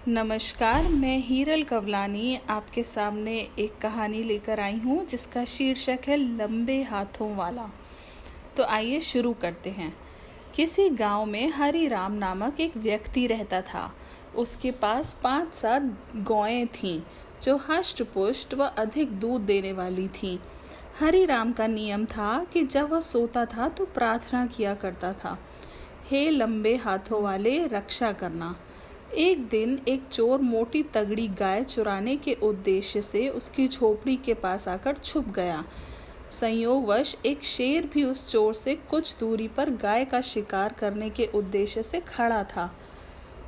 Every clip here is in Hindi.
नमस्कार, मैं हीरल कवलानी आपके सामने एक कहानी लेकर आई हूँ जिसका शीर्षक है लंबे हाथों वाला। तो आइए शुरू करते हैं। किसी गांव में हरि राम नामक एक व्यक्ति रहता था। उसके पास 5-7 गौएं थीं जो हष्ट पुष्ट व अधिक दूध देने वाली थीं। हरि राम का नियम था कि जब वह सोता था तो प्रार्थना किया करता था, हे लंबे हाथों वाले, रक्षा करना। एक दिन एक चोर मोटी तगड़ी गाय चुराने के उद्देश्य से उसकी झोपड़ी के पास आकर छुप गया। संयोगवश एक शेर भी उस चोर से कुछ दूरी पर गाय का शिकार करने के उद्देश्य से खड़ा था।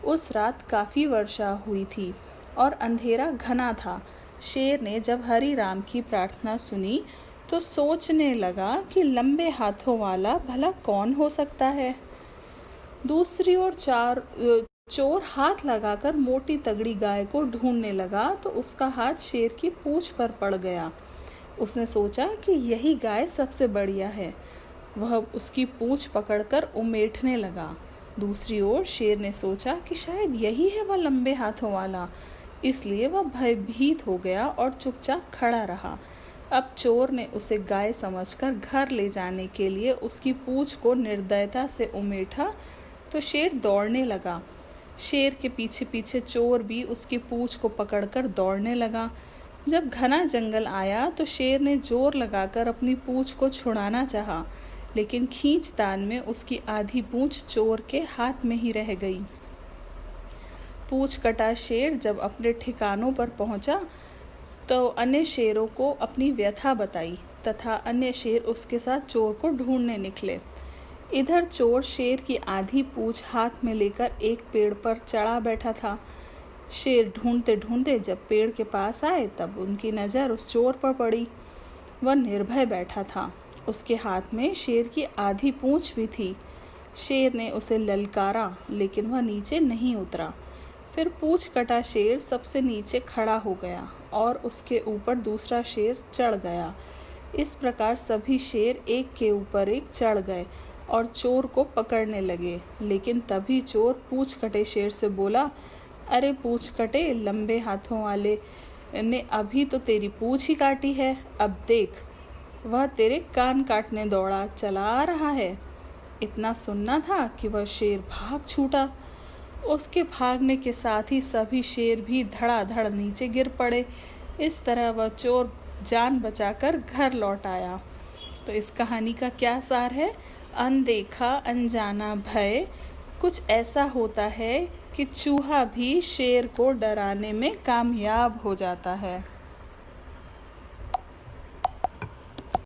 उस रात काफी वर्षा हुई थी और अंधेरा घना था। शेर ने जब हरि राम की प्रार्थना सुनी तो सोचने लगा कि लंबे हाथों वाला भला कौन हो सकता है। दूसरी ओर चोर हाथ लगाकर मोटी तगड़ी गाय को ढूंढने लगा तो उसका हाथ शेर की पूंछ पर पड़ गया। उसने सोचा कि यही गाय सबसे बढ़िया है। वह उसकी पूंछ पकड़कर उमेटने लगा। दूसरी ओर शेर ने सोचा कि शायद यही है वह लंबे हाथों वाला, इसलिए वह भयभीत हो गया और चुपचाप खड़ा रहा। अब चोर ने उसे गाय समझकर घर ले जाने के लिए उसकी पूंछ को निर्दयता से उमेटा तो शेर दौड़ने लगा। शेर के पीछे पीछे चोर भी उसकी पूंछ को पकड़कर दौड़ने लगा। जब घना जंगल आया तो शेर ने जोर लगाकर अपनी पूंछ को छुड़ाना चाहा, लेकिन खींचतान में उसकी आधी पूंछ चोर के हाथ में ही रह गई। पूंछ कटा शेर जब अपने ठिकानों पर पहुंचा तो अन्य शेरों को अपनी व्यथा बताई तथा अन्य शेर उसके साथ चोर को ढूंढने निकले। इधर चोर शेर की आधी पूंछ हाथ में लेकर एक पेड़ पर चढ़ा बैठा था। शेर ढूंढते ढूंढते जब पेड़ के पास आए तब उनकी नज़र उस चोर पर पड़ी। वह निर्भय बैठा था। उसके हाथ में शेर की आधी पूंछ भी थी। शेर ने उसे ललकारा लेकिन वह नीचे नहीं उतरा। फिर पूंछ कटा शेर सबसे नीचे खड़ा हो गया और उसके ऊपर दूसरा शेर चढ़ गया। इस प्रकार सभी शेर एक के ऊपर एक चढ़ गए और चोर को पकड़ने लगे। लेकिन तभी चोर पूंछ कटे शेर से बोला, अरे पूंछ कटे लंबे हाथों वाले ने अभी तो तेरी पूंछ ही काटी है, अब देख वह तेरे कान काटने दौड़ा चला आ रहा है। इतना सुनना था कि वह शेर भाग छूटा। उसके भागने के साथ ही सभी शेर भी धड़ाधड़ नीचे गिर पड़े। इस तरह वह चोर जान बचाकर घर लौट आया। तो इस कहानी का क्या सार है? अनदेखा अनजाना भय कुछ ऐसा होता है कि चूहा भी शेर को डराने में कामयाब हो जाता है।